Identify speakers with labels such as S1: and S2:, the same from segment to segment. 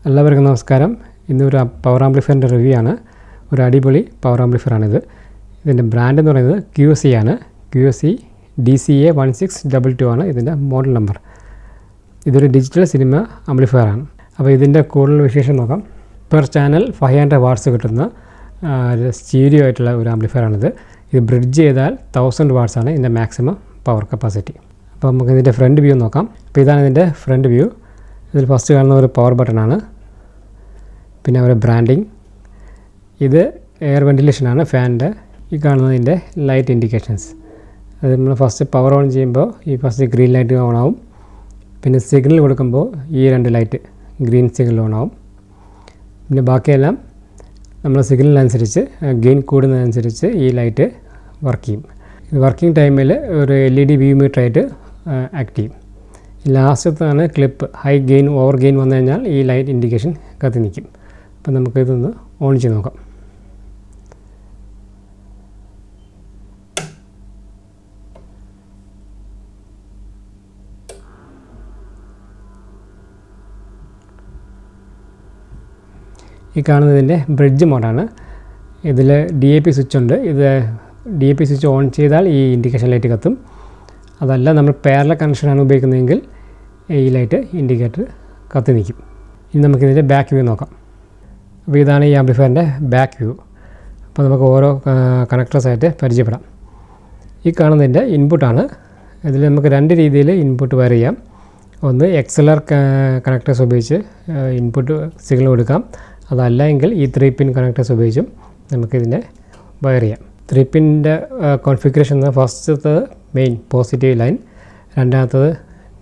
S1: എല്ലാവർക്കും നമസ്കാരം. ഇന്നൊരു പവർ ആംപ്ലിഫയറിൻ്റെ റിവ്യൂ ആണ്. ഒരു അടിപൊളി പവർ ആംപ്ലിഫയറാണിത്. ഇതിൻ്റെ ബ്രാൻഡ് എന്ന് പറയുന്നത് QSC ആണ്. QSC DCA 1622 ആണ് ഇതിൻ്റെ മോഡൽ നമ്പർ. ഇതൊരു ഡിജിറ്റൽ സിനിമ ആംപ്ലിഫയറാണ്. അപ്പോൾ ഇതിൻ്റെ കൂടുതൽ വിശേഷം നോക്കാം. പെർ ചാനൽ 500 വാട്ട്സ് കിട്ടുന്ന സ്റ്റീരിയോ ആയിട്ടുള്ള ഒരു ആംപ്ലിഫയറാണിത്. ഇത് ബ്രിഡ്ജ് ചെയ്താൽ 1000 വാട്ട്സ് ആണ് ഇതിൻ്റെ മാക്സിമം പവർ കപ്പാസിറ്റി. അപ്പോൾ നമുക്ക് ഇതിൻ്റെ ഫ്രണ്ട് വ്യൂ നോക്കാം. അപ്പോൾ ഇതാണ് ഇതിൻ്റെ ഫ്രണ്ട് വ്യൂ. ഇതിൽ ഫസ്റ്റ് കാണുന്ന ഒരു പവർ ബട്ടണാണ്, പിന്നെ ഒരു ബ്രാൻഡിങ്. ഇത് എയർ വെൻറ്റിലേഷനാണ് ഫാനിൻ്റെ. ഈ കാണുന്നതിൻ്റെ ലൈറ്റ് ഇൻഡിക്കേഷൻസ്. അത് നമ്മൾ ഫസ്റ്റ് പവർ ഓൺ ചെയ്യുമ്പോൾ ഈ ഫസ്റ്റ് ഗ്രീൻ ലൈറ്റ് ഓൺ ആവും. പിന്നെ സിഗ്നൽ കൊടുക്കുമ്പോൾ ഈ രണ്ട് ലൈറ്റ് ഗ്രീൻ സിഗ്നൽ ഓൺ ആവും. പിന്നെ ബാക്കിയെല്ലാം നമ്മൾ സിഗ്നലിനനുസരിച്ച് ഗെയിൻ കൂടുന്നതനുസരിച്ച് ഈ ലൈറ്റ് വർക്ക് ചെയ്യും. ഇത് വർക്കിംഗ് ടൈമിൽ ഒരു LED വ്യൂ മീറ്ററായിട്ട് ആക്ട് ചെയ്യും. ലാസ്റ്റത്താണ് clip. High gain over gain വന്നു കഴിഞ്ഞാൽ ഈ ലൈറ്റ് ഇൻഡിക്കേഷൻ കത്തി നിൽക്കും. അപ്പം നമുക്കിതൊന്ന് ഓൺ ചെയ്ത് നോക്കാം. ഈ കാണുന്നതിൻ്റെ ബ്രിഡ്ജ് മോഡാണ്. ഇതിൽ DAP സ്വിച്ച് ഉണ്ട്. ഇത് DAP സ്വിച്ച് ഓൺ ചെയ്താൽ ഈ ഇൻഡിക്കേഷൻ ലൈറ്റ് കത്തും. അതല്ല നമ്മൾ പാരലൽ കണക്ഷനാണ് ഉപയോഗിക്കുന്നതെങ്കിൽ ഈ ലൈറ്റ് ഇൻഡിക്കേറ്റർ കത്തി നിൽക്കും. ഇനി നമുക്കിതിൻ്റെ ബാക്ക് വ്യൂ നോക്കാം. അപ്പോൾ ഇതാണ് ഈ ആംപ്ലിഫയറിൻ്റെ ബാക്ക് വ്യൂ. അപ്പോൾ നമുക്ക് ഓരോ കണക്ടേഴ്സായിട്ട് പരിചയപ്പെടാം. ഈ കാണുന്നതിൻ്റെ ഇൻപുട്ടാണ്. ഇതിൽ നമുക്ക് രണ്ട് രീതിയിൽ ഇൻപുട്ട് വയർ ചെയ്യാം. ഒന്ന് XLR കണക്ടേഴ്സ് ഉപയോഗിച്ച് ഇൻപുട്ട് സിഗ്നൽ കൊടുക്കാം. അതല്ല എങ്കിൽ ഈ 3 പിൻ കണക്ടേഴ്സ് ഉപയോഗിച്ചും നമുക്കിതിൻ്റെ വയർ ചെയ്യാം. 3 പിൻ്റെ കോൺഫിഗറേഷൻ ഫസ്റ്റത്തെ മെയിൻ പോസിറ്റീവ് ലൈൻ, രണ്ടാമത്തത്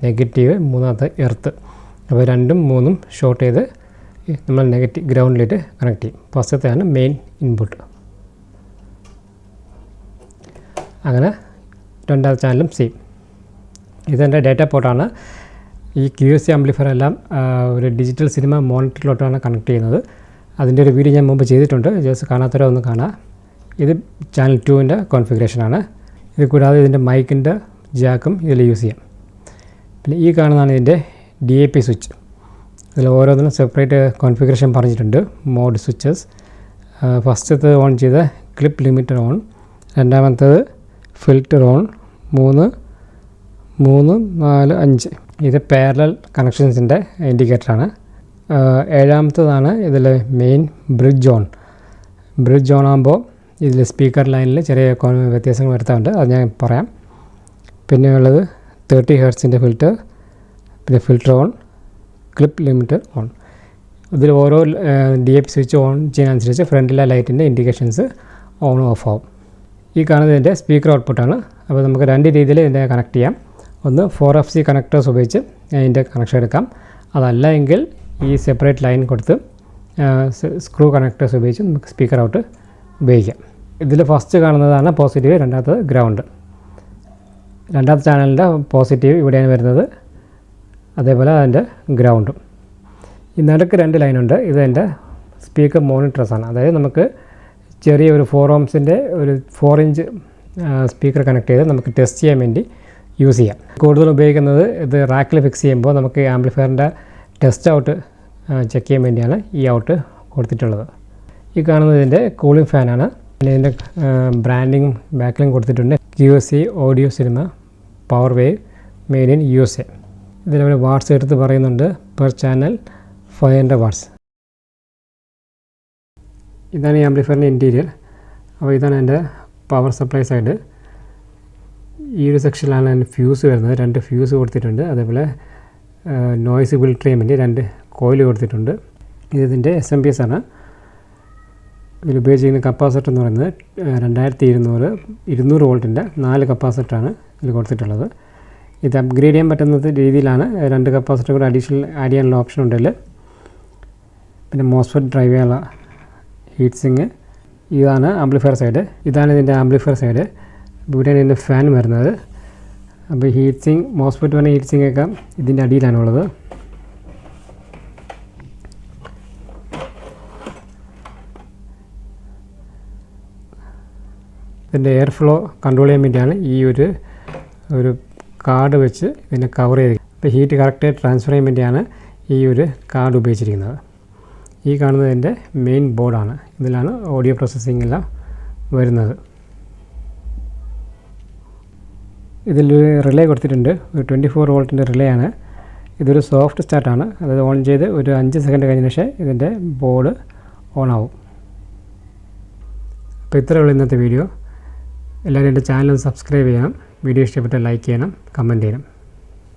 S1: നെഗറ്റീവ്, മൂന്നാമത്തെ എർത്ത്. അപ്പോൾ 2ഉം 3ഉം ഷോർട്ട് ചെയ്ത് നമ്മൾ നെഗറ്റീവ് ഗ്രൗണ്ടിലേക്ക് കണക്ട് ചെയ്യും. ഫസ്റ്റത്തെയാണ് മെയിൻ ഇൻപുട്ട്. അങ്ങനെ രണ്ടാമത്തെ ചാനലും സെയിം. ഇതെൻ്റെ ഡാറ്റ പോർട്ടാണ്. ഈ QSC ആംപ്ലിഫയർ എല്ലാം ഒരു ഡിജിറ്റൽ സിനിമ മോണിറ്ററിലോട്ടാണ് കണക്ട് ചെയ്യുന്നത്. അതിൻ്റെ ഒരു വീഡിയോ ഞാൻ മുമ്പ് ചെയ്തിട്ടുണ്ട്. ജസ്റ്റ് കാണാത്തവരെ ഒന്ന് കാണാം. ഇത് ചാനൽ 2ൻ്റെ കോൺഫിഗറേഷനാണ്. ഇത് കൂടാതെ ഇതിൻ്റെ മൈക്കിൻ്റെ ജാക്കും ഇതിൽ യൂസ് ചെയ്യാം. പിന്നെ ഈ കാണുന്നതാണ് ഇതിൻ്റെ DAP സ്വിച്ച്. ഇതിൽ ഓരോന്നിനും സെപ്പറേറ്റ് കോൺഫിഗറേഷൻ പറഞ്ഞിട്ടുണ്ട്. Mode switches. ഫസ്റ്റത്തെ ഓൺ ചെയ്ത ക്ലിപ്പ് ലിമിറ്റർ ഓൺ, രണ്ടാമത്തേത് ഫിൽറ്റർ ഓൺ, 3, 4, 5 ഇത് പാരലൽ കണക്ഷൻസിൻ്റെ ഇൻഡിക്കേറ്ററാണ്. ഏഴാമത്തതാണ് ഇതിൽ main bridge on. Bridge on ആകുമ്പോൾ ഇതിൽ സ്പീക്കർ ലൈനിൽ ചെറിയ വ്യത്യാസങ്ങൾ വരുത്താറുണ്ട്. അത് ഞാൻ പറയാം. പിന്നെ ഉള്ളത് 30 ഹെർട്സിൻ്റെ ഫിൽറ്റർ, പിന്നെ filter on, clip limiter on. ഇതിൽ ഓരോ DAP സ്വിച്ച് ഓൺ ചെയ്യുന്നതനുസരിച്ച് ഫ്രണ്ടിലെ ലൈറ്റിൻ്റെ ഇൻഡിക്കേഷൻസ് ഓൺ ഓഫ് ആവും. ഈ കാണുന്നതിൻ്റെ സ്പീക്കർ ഔട്ട്പുട്ടാണ്. അപ്പോൾ നമുക്ക് രണ്ട് രീതിയിൽ ഇതിൻ്റെ കണക്ട് ചെയ്യാം. ഒന്ന് 4FC കണക്ടേഴ്സ് ഉപയോഗിച്ച് ഇതിൻ്റെ കണക്ഷൻ എടുക്കാം. അതല്ല എങ്കിൽ ഈ സെപ്പറേറ്റ് ലൈൻ കൊടുത്ത് സ്ക്രൂ കണക്ടേഴ്സ് ഉപയോഗിച്ച് നമുക്ക് സ്പീക്കർ ഔട്ട് ഉപയോഗിക്കാം. ഇതിൽ ഫസ്റ്റ് കാണുന്നതാണ് പോസിറ്റീവ്, രണ്ടാമത്തത് ഗ്രൗണ്ട്. രണ്ടാമത്തെ ചാനലിൻ്റെ പോസിറ്റീവ് ഇവിടെയാണ് വരുന്നത്, അതേപോലെ അതിൻ്റെ ഗ്രൗണ്ടും. ഈ നടുക്ക് 2 ലൈനുണ്ട്. ഇത് എൻ്റെ സ്പീക്കർ മോണിറ്റേഴ്സാണ്. അതായത് നമുക്ക് ചെറിയ ഒരു 4 ohmസിൻ്റെ ഒരു 4 ഇഞ്ച് സ്പീക്കർ കണക്ട് ചെയ്ത് നമുക്ക് ടെസ്റ്റ് ചെയ്യാൻ വേണ്ടി യൂസ് ചെയ്യാം. കൂടുതൽ ഉപയോഗിക്കുന്നത് ഇത് റാക്കിൽ ഫിക്സ് ചെയ്യുമ്പോൾ നമുക്ക് ആംപ്ലിഫയറിൻ്റെ ടെസ്റ്റ് ഔട്ട് ചെക്ക് ചെയ്യാൻ വേണ്ടിയാണ് ഈ ഔട്ട് കൊടുത്തിട്ടുള്ളത്. ഈ കാണുന്നതിൻ്റെ കൂളിംഗ് ഫാനാണ്. പിന്നെ ഇതിൻ്റെ ബ്രാൻഡിങ് ബാക്കിലും കൊടുത്തിട്ടുണ്ട്. QSC audio cinema power wave made in USA. ഇതിലവർ വാട്ട്സ് എടുത്ത് പറയുന്നുണ്ട്. Per channel 500 watts. ഇതാണ് ഈ ആംപ്ലിഫയറിൻ്റെ ഇൻറ്റീരിയർ. അപ്പോൾ ഇതാണ് എൻ്റെ പവർ സപ്ലൈ സൈഡ്. ഈ ഒരു സെക്ഷനിലാണ് എൻ്റെ ഫ്യൂസ് വരുന്നത്. 2 ഫ്യൂസ് കൊടുത്തിട്ടുണ്ട്. അതേപോലെ നോയ്സ് ഫിൽട്ടർ ചെയ്യാൻ വേണ്ടി 2 കോയിൽ കൊടുത്തിട്ടുണ്ട്. ഇതിൻ്റെ SMPS ആണ്. ഇതിൽ ഉപയോഗിച്ചിരിക്കുന്ന കപ്പാസിറ്റർ എന്ന് പറയുന്നത് 2200 200 വോൾട്ടിൻ്റെ 4 കപ്പാസിറ്ററാണ് ഇതിൽ കൊടുത്തിട്ടുള്ളത്. ഇത് അപ്ഗ്രേഡ് ചെയ്യാൻ പറ്റുന്ന രീതിയിലാണ്. 2 കപ്പാസിറ്റർ കൂടെ അഡീഷണൽ ആഡ് ചെയ്യാനുള്ള ഓപ്ഷൻ ഉണ്ടല്ലോ. പിന്നെ മോസ്ഫെറ്റ് ഡ്രൈവ് ചെയ്യാനുള്ള ഹീറ്റ് സിങ്. ഇതാണ് ആംപ്ലിഫയർ സൈഡ്. ഇതാണ് ഇതിൻ്റെ ആംപ്ലിഫയർ സൈഡ്. ഇവിടെയാണ് ഇതിൻ്റെ ഫാൻ വരുന്നത്. അപ്പോൾ ഹീറ്റ് സിങ്, മോസ്ഫെറ്റ് പറഞ്ഞ ഹീറ്റ് സിങ് ഒക്കെ ഇതിൻ്റെ അടിയിലാണുള്ളത്. ഇതിൻ്റെ എയർ ഫ്ലോ കൺട്രോൾ ചെയ്യാൻ വേണ്ടിയാണ് ഈ ഒരു കാർഡ് വെച്ച് ഇതിനെ കവർ ചെയ്ത്. ഇപ്പോൾ ഹീറ്റ് കറക്റ്റായി ട്രാൻസ്ഫർ ചെയ്യാൻ വേണ്ടിയാണ് ഈ ഒരു കാർഡ് ഉപയോഗിച്ചിരിക്കുന്നത്. ഈ കാണുന്നതിൻ്റെ മെയിൻ ബോർഡാണ്. ഇതിലാണ് ഓഡിയോ പ്രോസസ്സിംഗ് എല്ലാം വരുന്നത്. ഇതിലൊരു റിലേ കൊടുത്തിട്ടുണ്ട്. ഒരു 24 വോൾട്ടിൻ്റെ റിലേ ആണ്. ഇതൊരു സോഫ്റ്റ് സ്റ്റാർട്ടാണ്. അതായത് ഓൺ ചെയ്ത് ഒരു 5 സെക്കൻഡ് കഴിഞ്ഞ ശേഷം ഇതിൻ്റെ ബോർഡ് ഓൺ ആവും. അപ്പോൾ ഇത്രയേ ഉള്ളൂ ഇന്നത്തെ വീഡിയോ. എല്ലാവരും എൻ്റെ ചാനൽ സബ്സ്ക്രൈബ് ചെയ്യണം. വീഡിയോ ഇഷ്ടപ്പെട്ടാൽ ലൈക്ക് ചെയ്യണം, കമൻറ്റ് ചെയ്യണം.